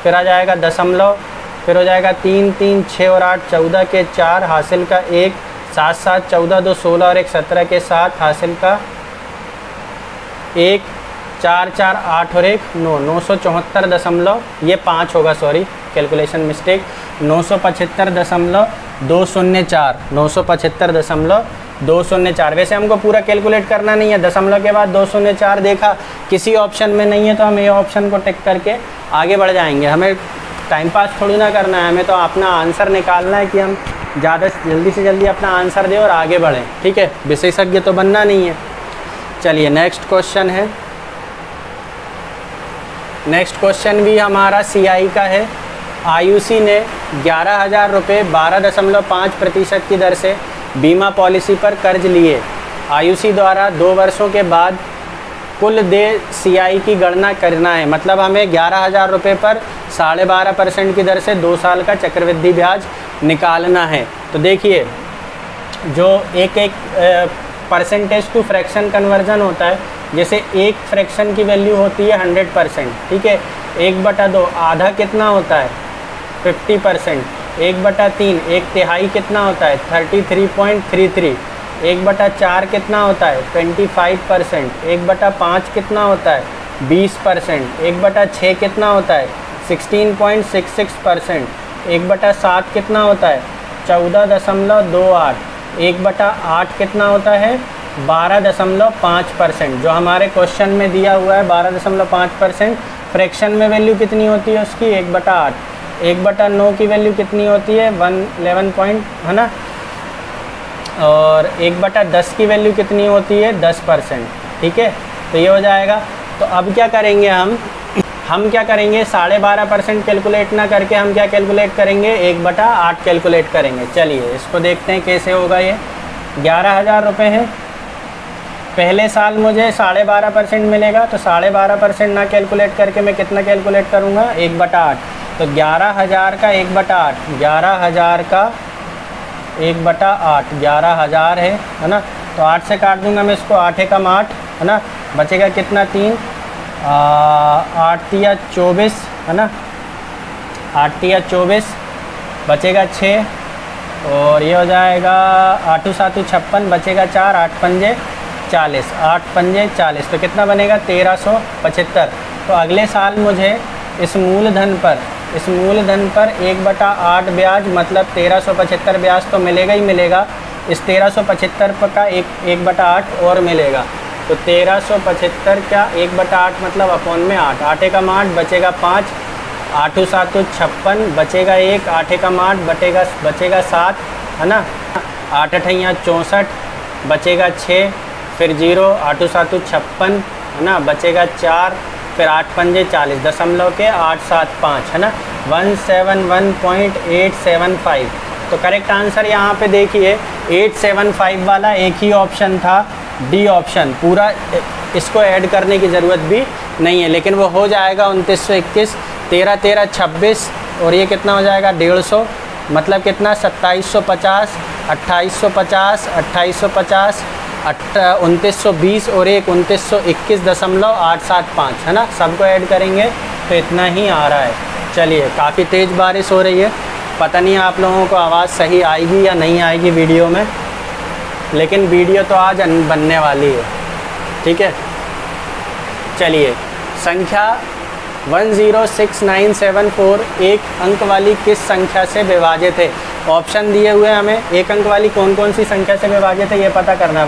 फिर आ जाएगा दशमलव, फिर हो जाएगा 3 3 6 और 8 14 के 4 हासिल का 1, 7 7 14 2 16 और 1 17 के 7 हासिल का 1, 4 4 8 और 1 9, 974 दशमलव, ये 5 होगा, सॉरी कैलकुलेशन मिस्टेक, 975.204, 204। वैसे हमको पूरा कैलकुलेट करना नहीं है, दशमलव के बाद 204 देखा किसी ऑप्शन में नहीं है तो हम ये ऑप्शन को टिक करके आगे बढ़ जाएंगे। हमें टाइम पास थोड़ी ना करना है, हमें तो अपना आंसर निकालना है कि हम ज़्यादा जल्दी से जल्दी अपना आंसर दें और आगे बढ़ें, ठीक है। विशेषज्ञ तो बनना नहीं है। चलिए नेक्स्ट क्वेश्चन है। नेक्स्ट क्वेश्चन भी हमारा CI का है। आयुषी ने 11,000 रुपये 12.5% की दर से बीमा पॉलिसी पर कर्ज लिए। आयुषी द्वारा 2 वर्षों के बाद कुल देय CI की गणना करना है। मतलब हमें 11,000 रुपये पर 12.5% की दर से 2 साल का चक्रवृद्धि ब्याज निकालना है। तो देखिए जो एक परसेंटेज टू फ्रैक्शन कन्वर्जन होता है, जैसे एक फ्रैक्शन की वैल्यू होती है 100%, ठीक है। 1/2 आधा कितना होता है 50%, 1/3 एक तिहाई कितना होता है 33.33, 1/4 कितना होता है 25%, 1/5 कितना होता है 20%, 1/6 कितना होता है 16.66%, 1/7 कितना होता है 14.28, 1/8 कितना होता है 12.5%। जो हमारे क्वेश्चन में दिया हुआ है 12.5%। फ्रैक्शन में वैल्यू कितनी होती है उसकी 1/8, 1/9 की वैल्यू कितनी होती है 11 पॉइंट, है ना। और 1/10 की वैल्यू कितनी होती है 10%, ठीक है। तो ये हो जाएगा। तो अब क्या करेंगे हम क्या करेंगे 12.5% कैलकुलेट ना करके हम क्या कैलकुलेट करेंगे 1/8 कैलकुलेट करेंगे। चलिए इसको देखते हैं कैसे होगा। ये 11,000 रुपये है, पहले साल मुझे 12.5% मिलेगा, तो 12.5% ना कैलकुलेट करके मैं कितना कैलकुलेट करूँगा 1/8। तो 11,000 का 1/8, 11,000 का 1/8 11,000 है ना। तो 8 से काट दूंगा मैं इसको, 8 एकम 8, है ना। बचेगा कितना 3, 8 तिया 24, है ना। 8 तिया 24, बचेगा 6, और ये हो जाएगा 8 7 56, बचेगा 4, 8 पंजे 40, 8 पंजे 40, तो कितना बनेगा 1375। तो अगले साल मुझे इस मूलधन पर 1/8 ब्याज मतलब 1375 ब्याज तो मिलेगा ही मिलेगा। इस 1375 का 1/8 और मिलेगा। तो 1375 क्या 1/8 मतलब अपॉन में 8, 8 एकम 8, बचेगा 5, 8 7 56, बचेगा 1, 8 एकम 8 बचेगा 7, है ना। 8 8 64, बचेगा 6, फिर 0, 8 7 56, है ना, बचेगा 4, फिर 8 पंजे 40, दशमलव के 875, है ना। 171.875। तो करेक्ट आंसर यहाँ पे देखिए 875 वाला एक ही ऑप्शन था, डी ऑप्शन। पूरा इसको ऐड करने की ज़रूरत भी नहीं है, लेकिन वो हो जाएगा 2921, 13 13 26, और ये कितना हो जाएगा 150, मतलब कितना 2750, 2850, 2850, 2920 और एक 2921.875, है ना। सबको ऐड करेंगे तो इतना ही आ रहा है। चलिए काफ़ी तेज़ बारिश हो रही है, पता नहीं आप लोगों को आवाज़ सही आएगी या नहीं आएगी वीडियो में, लेकिन वीडियो तो आज बनने वाली है, ठीक है। चलिए संख्या 106974 एक अंक वाली किस संख्या से विभाजित है। ऑप्शन दिए हुए हमें एक अंक वाली कौन कौन सी संख्या से विभाजित है ये पता करना है।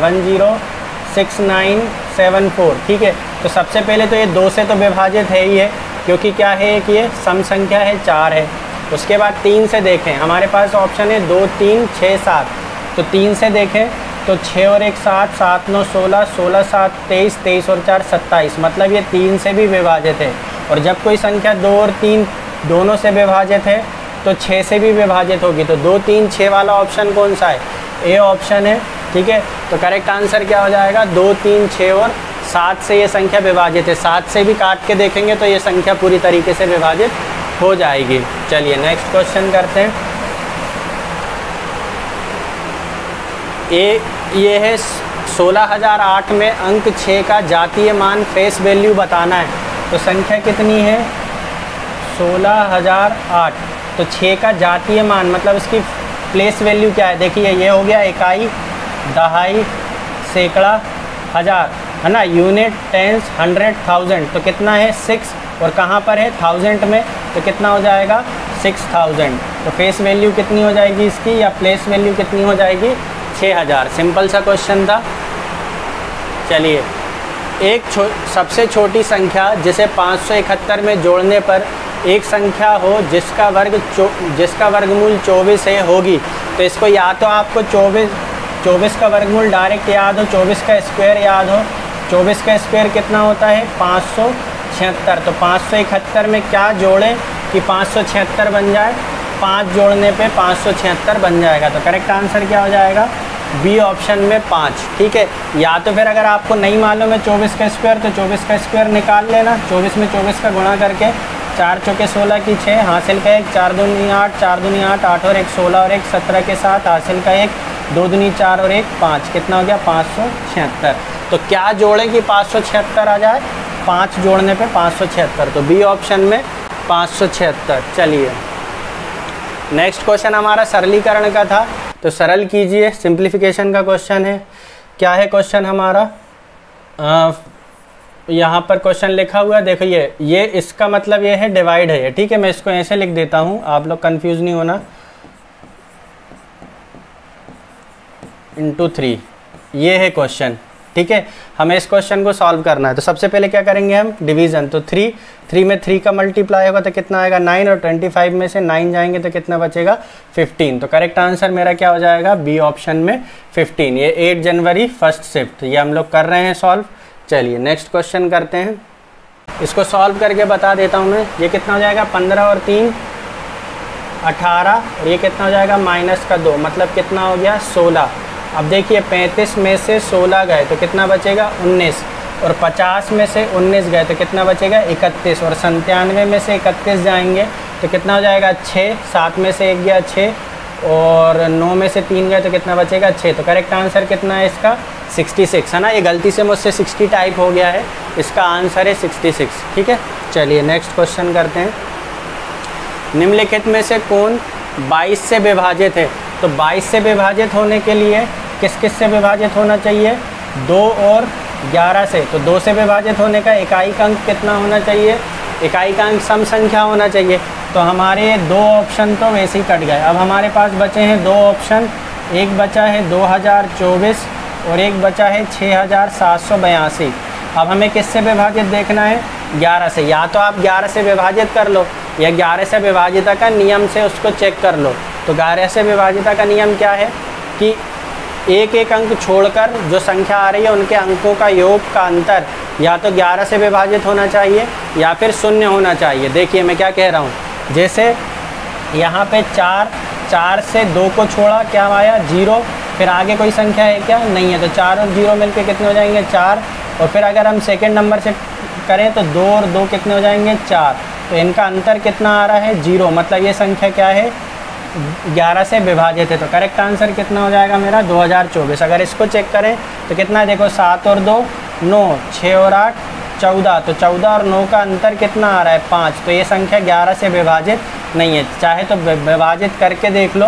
106974, ठीक है। तो सबसे पहले तो ये 2 से तो विभाजित है ही है, क्योंकि क्या है कि ये सम संख्या है 4 है। उसके बाद 3 से देखें, हमारे पास ऑप्शन है 2 3 6 7। तो 3 से देखें तो 6 और 1 7, 7 9 16, 16 7 23, 23 और 4 27, मतलब ये 3 से भी विभाजित है। और जब कोई संख्या 2 और 3 दोनों से विभाजित है तो 6 से भी विभाजित होगी। तो 2 3 6 वाला ऑप्शन कौन सा है, ए ऑप्शन है, ठीक है। तो करेक्ट आंसर क्या हो जाएगा 2 3 6 और 7 से ये संख्या विभाजित है। 7 से भी काट के देखेंगे तो ये संख्या पूरी तरीके से विभाजित हो जाएगी। चलिए नेक्स्ट क्वेश्चन करते हैं। ये है 16008 में अंक 6 का जातीय मान फेस वैल्यू बताना है। तो संख्या कितनी है 16008, तो 6 का जातीय मान मतलब इसकी प्लेस वैल्यू क्या है। देखिए ये हो गया इकाई, दहाई, सैकड़ा, हज़ार, है ना। यूनिट, टेंस, 100, 1000, तो कितना है 6, और कहाँ पर है 1000 में, तो कितना हो जाएगा 6000। तो फेस वैल्यू कितनी हो जाएगी इसकी, या प्लेस वैल्यू कितनी हो जाएगी 6000। सिंपल सा क्वेश्चन था। चलिए, एक सबसे छोटी संख्या जिसे 571 में जोड़ने पर एक संख्या हो जिसका वर्गमूल 24 है होगी। तो इसको या तो आपको 24 का वर्गमूल डायरेक्ट याद हो, 24 का स्क्वायर याद हो। 24 का स्क्वायर कितना होता है? 576। तो 571 में क्या जोड़ें कि 576 बन जाए? 5 जोड़ने पे 576 बन जाएगा। तो करेक्ट आंसर क्या हो जाएगा? बी ऑप्शन में 5। ठीक है, या तो फिर अगर आपको नहीं मालूम है 24 का स्क्वायर तो 24 का स्क्वायर निकाल लेना। 24 में 24 का गुणा करके 4 चौके 16 की 6 हासिल का 1, 4 दूनी 8, 4 दूनी 8, 8 और 1 16 और 1 17 के साथ हासिल का 1, 2 दूनी 4 और 1 5। कितना हो गया? 576। तो क्या जोड़ें कि 576 आ जाए? 5 जोड़ने पे 576। तो बी ऑप्शन में 576। चलिए, नेक्स्ट क्वेश्चन हमारा सरलीकरण का था, तो सरल कीजिए। सिंप्लीफिकेशन का क्वेश्चन है। क्या है क्वेश्चन हमारा? यहाँ पर क्वेश्चन लिखा हुआ है, देखो ये इसका मतलब ये है डिवाइड है ये। ठीक है, मैं इसको ऐसे लिख देता हूँ, आप लोग कंफ्यूज नहीं होना। इंटू 3 ये है क्वेश्चन। ठीक है, हमें इस क्वेश्चन को सॉल्व करना है। तो सबसे पहले क्या करेंगे हम? डिवीज़न। तो 3 में 3 का मल्टीप्लाई होगा तो कितना आएगा? 9। और 25 में से 9 जाएंगे तो कितना बचेगा? 15। तो करेक्ट आंसर मेरा क्या हो जाएगा? बी ऑप्शन में 15। ये 8 जनवरी फर्स्ट शिफ्ट, ये हम लोग कर रहे हैं सॉल्व। चलिए नेक्स्ट क्वेश्चन करते हैं। इसको सॉल्व करके बता देता हूँ मैं। ये कितना हो जाएगा? 15 और 3 18। और ये कितना हो जाएगा? माइनस का 2, मतलब कितना हो गया? 16। अब देखिए 35 में से 16 गए तो कितना बचेगा? 19। और 50 में से 19 गए तो कितना बचेगा? 31। और 97 में से 31 जाएंगे तो कितना हो जाएगा? 6। 7 में से 1 गया 6। और 9 में से 3 गए तो कितना बचेगा? 6। तो करेक्ट आंसर कितना है इसका? 66 है ना। ये गलती से मुझसे 60 टाइप हो गया है, इसका आंसर है 66। ठीक है, चलिए नेक्स्ट क्वेश्चन करते हैं। निम्नलिखित में से कौन 22 से विभाजित है? तो 22 से विभाजित होने के लिए किस किस से विभाजित होना चाहिए? 2 और 11 से। तो 2 से विभाजित होने का इकाई का अंक कितना होना चाहिए? इकाई का अंक सम संख्या होना चाहिए। तो हमारे 2 ऑप्शन तो वैसे ही कट गए। अब हमारे पास बचे हैं 2 ऑप्शन। एक बचा है 2024 और एक बचा है 6782। अब हमें किससे विभाजित देखना है? 11 से। या तो आप 11 से विभाजित कर लो या 11 से विभाजिता का नियम से उसको चेक कर लो। तो 11 से विभाजिता का नियम क्या है कि एक एक अंक छोड़कर जो संख्या आ रही है उनके अंकों का योग का अंतर या तो 11 से विभाजित होना चाहिए या फिर 0 होना चाहिए। देखिए मैं क्या कह रहा हूँ, जैसे यहाँ पे 4 से 2 को छोड़ा, क्या आया? 0। फिर आगे कोई संख्या है क्या? नहीं है। तो 4 और 0 मिलके कितने हो जाएंगे? 4। और फिर अगर हम सेकेंड नंबर से करें तो 2 और 2 कितने हो जाएंगे? 4। तो इनका अंतर कितना आ रहा है? 0। मतलब ये संख्या क्या है? 11 से विभाजित है। तो करेक्ट आंसर कितना हो जाएगा मेरा? 2024। अगर इसको चेक करें तो कितना, देखो 7 और 2 9, 6 और 8 14। तो 14 और 9 का अंतर कितना आ रहा है? 5। तो ये संख्या 11 से विभाजित नहीं है। चाहे तो विभाजित करके देख लो।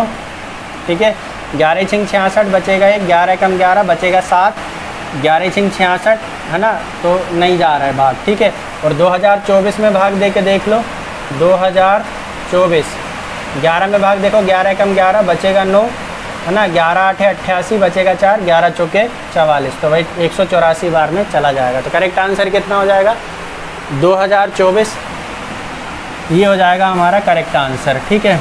ठीक है, 11 छिंग 66 बचेगा 1, 11 कम 11 बचेगा 7, 11 छिंग 66 है ना। तो नहीं जा रहा है भाग। ठीक है, और 2024 में भाग दे के देख लो। 2024 11 में भाग देखो, 11 कम 11 बचेगा 9 है ना। 11 8 88 बचेगा 4, 11 चौके 44। तो भाई 184 बार में चला जाएगा। तो करेक्ट आंसर कितना हो जाएगा? 2024। ये हो जाएगा हमारा करेक्ट आंसर। ठीक है,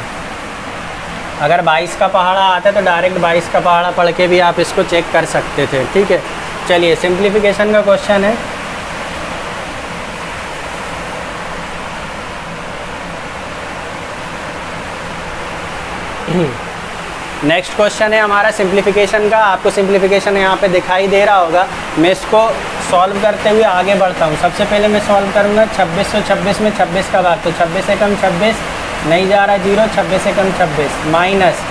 अगर 22 का पहाड़ा आता है तो डायरेक्ट 22 का पहाड़ा पढ़ के भी आप इसको चेक कर सकते थे। ठीक है, चलिए सिंप्लीफिकेशन का क्वेश्चन है। नेक्स्ट क्वेश्चन है हमारा सिंप्लीफिकेशन का। आपको सिंप्लीफिकेशन यहाँ पे दिखाई दे रहा होगा। मैं इसको सॉल्व करते हुए आगे बढ़ता हूँ। सबसे पहले मैं सॉल्व करूँगा 2626 में 26 का भाग। तो 26 से कम 26 नहीं जा रहा 0, 26 से कम 26 माइनस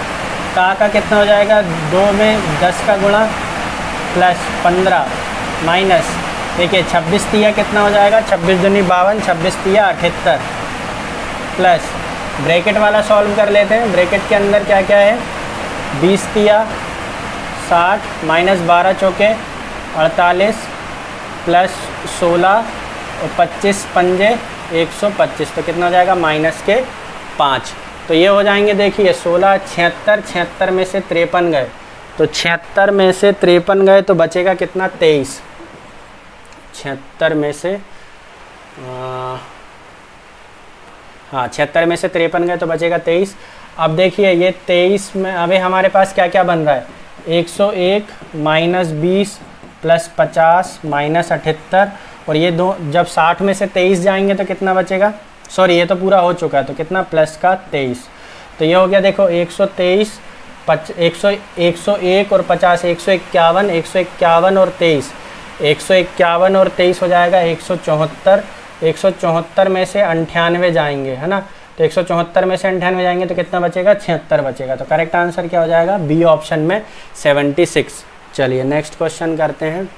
का कितना हो जाएगा? 2 में 10 का गुणा प्लस 15 माइनस, देखिए 26 तिया कितना हो जाएगा? 26 दूनी 52, 26 तिया 78 प्लस ब्रैकेट वाला सॉल्व कर लेते हैं। ब्रैकेट के अंदर क्या क्या है? 20 तिया 60 माइनस 12 चौके 48 प्लस 16 और 25 पंजे 125। तो कितना हो जाएगा? माइनस के 5। तो ये हो जाएंगे, देखिए 16 76 76 में से 53 गए तो 76 में से 53 गए तो बचेगा कितना? 23। 76 में से 76 में से 53 गए तो बचेगा 23। अब देखिए ये 23 में अभी हमारे पास क्या क्या बन रहा है? 101 माइनस 20 प्लस 50 माइनस 78, और ये दो जब 60 में से 23 जाएंगे तो कितना बचेगा? सॉरी, ये तो पूरा हो चुका है, तो कितना? प्लस का 23। तो ये हो गया, देखो 123 101 और 50 151, 151 और 23, 151 और 23 हो जाएगा 174। 174 में से 98 जाएंगे, है ना? तो 174 में से 98 जाएंगे तो कितना बचेगा? 76 बचेगा। तो करेक्ट आंसर क्या हो जाएगा? बी ऑप्शन में 76। चलिए नेक्स्ट क्वेश्चन करते हैं।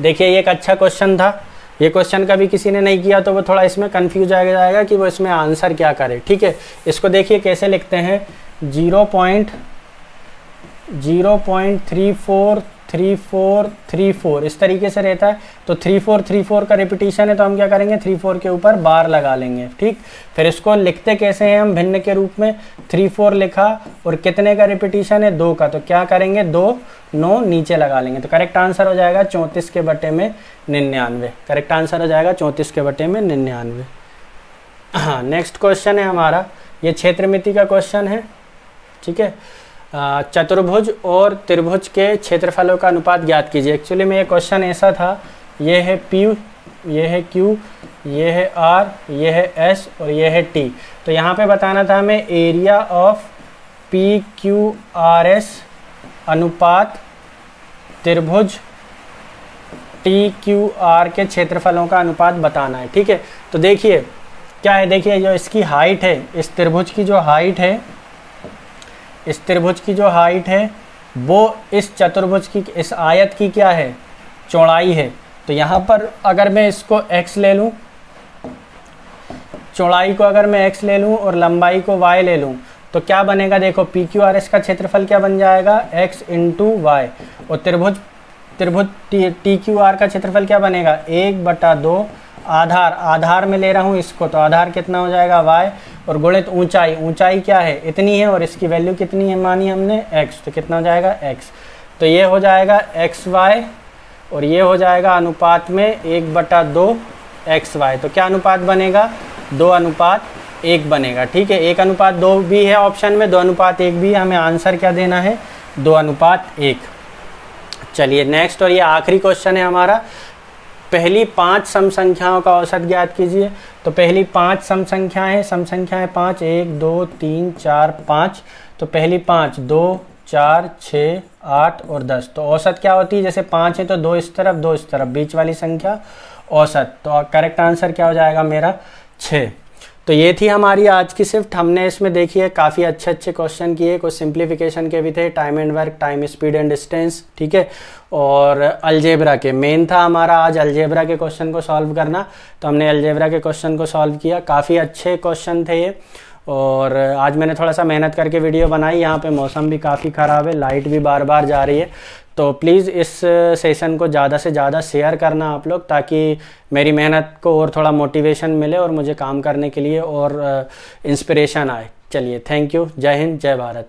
देखिए ये एक अच्छा क्वेश्चन था। ये क्वेश्चन कभी किसी ने नहीं किया तो वो थोड़ा इसमें कंफ्यूज आ जाएगा कि वो इसमें आंसर क्या करे। ठीक है, इसको देखिए कैसे लिखते हैं। 0.343434 इस तरीके से रहता है। तो 3434 का रिपीटिशन है तो हम क्या करेंगे? 34 के ऊपर बार लगा लेंगे। ठीक, फिर इसको लिखते कैसे हैं हम? भिन्न के रूप में। 34 लिखा और कितने का रिपीटिशन है? 2 का, तो क्या करेंगे? 2 9 नीचे लगा लेंगे। तो करेक्ट आंसर हो जाएगा 34 के बटे में 99। करेक्ट आंसर हो जाएगा 34 के बटे में 99। हाँ, नेक्स्ट क्वेश्चन है हमारा, ये क्षेत्रमिति का क्वेश्चन है। ठीक है, चतुर्भुज और त्रिभुज के क्षेत्रफलों का अनुपात ज्ञात कीजिए। एक्चुअली में ये क्वेश्चन ऐसा था, ये है P, ये है Q, ये है R, ये है S और ये है T। तो यहाँ पे बताना था हमें एरिया ऑफ PQRS अनुपात त्रिभुज TQR के क्षेत्रफलों का अनुपात बताना है। ठीक है, तो देखिए क्या है, देखिए जो इसकी हाइट है, इस त्रिभुज की जो हाइट है, इस त्रिभुज की जो हाइट है वो इस चतुर्भुज की, इस आयत की क्या है? चौड़ाई है। तो यहाँ पर अगर मैं इसको x ले लूँ, चौड़ाई को अगर मैं x ले लूँ और लंबाई को y ले लूँ तो क्या बनेगा? देखो PQRS का क्षेत्रफल क्या बन जाएगा? x into Y. और त्रिभुज TQR का क्षेत्रफल क्या बनेगा? 1/2 आधार में ले रहा हूँ इसको, तो आधार कितना हो जाएगा? y, और गुणित ऊंचाई, ऊंचाई क्या है? इतनी है, और इसकी वैल्यू कितनी है मानी हमने? x, तो कितना हो जाएगा? x। तो ये हो जाएगा xy और ये हो जाएगा अनुपात में 1/2 xy। तो क्या अनुपात बनेगा? 2:1 बनेगा। ठीक है, 1:2 भी है ऑप्शन में, 2:1 भी है। हमें आंसर क्या देना है? 2:1। चलिए नेक्स्ट, और ये आखिरी क्वेश्चन है हमारा। पहली 5 सम संख्याओं का औसत ज्ञात कीजिए। तो पहली 5 सम संख्याएं 5, 1 2 3 4 5। तो पहली 5 2 4 6 8 और 10। तो औसत क्या होती है? जैसे 5 है तो 2 इस तरफ 2 इस तरफ, बीच वाली संख्या औसत। तो करेक्ट आंसर क्या हो जाएगा मेरा? 6। तो ये थी हमारी आज की शिफ्ट। हमने इसमें देखिए काफ़ी अच्छे क्वेश्चन किए, कुछ सिंप्लीफिकेशन के भी थे, time and work, time speed and distance. ठीक है, और अलजेब्रा के मेन था हमारा आज अलजेब्रा के क्वेश्चन को सॉल्व करना। तो हमने अलजेब्रा के क्वेश्चन को सॉल्व किया, काफ़ी अच्छे क्वेश्चन थे ये। और आज मैंने थोड़ा सा मेहनत करके वीडियो बनाई। यहाँ पे मौसम भी काफ़ी ख़राब है, लाइट भी बार बार जा रही है। तो प्लीज़ इस सेशन को ज़्यादा से ज़्यादा शेयर करना आप लोग, ताकि मेरी मेहनत को और थोड़ा मोटिवेशन मिले और मुझे काम करने के लिए और इंस्पिरेशन आए। चलिए, थैंक यू। जय हिंद, जय भारत।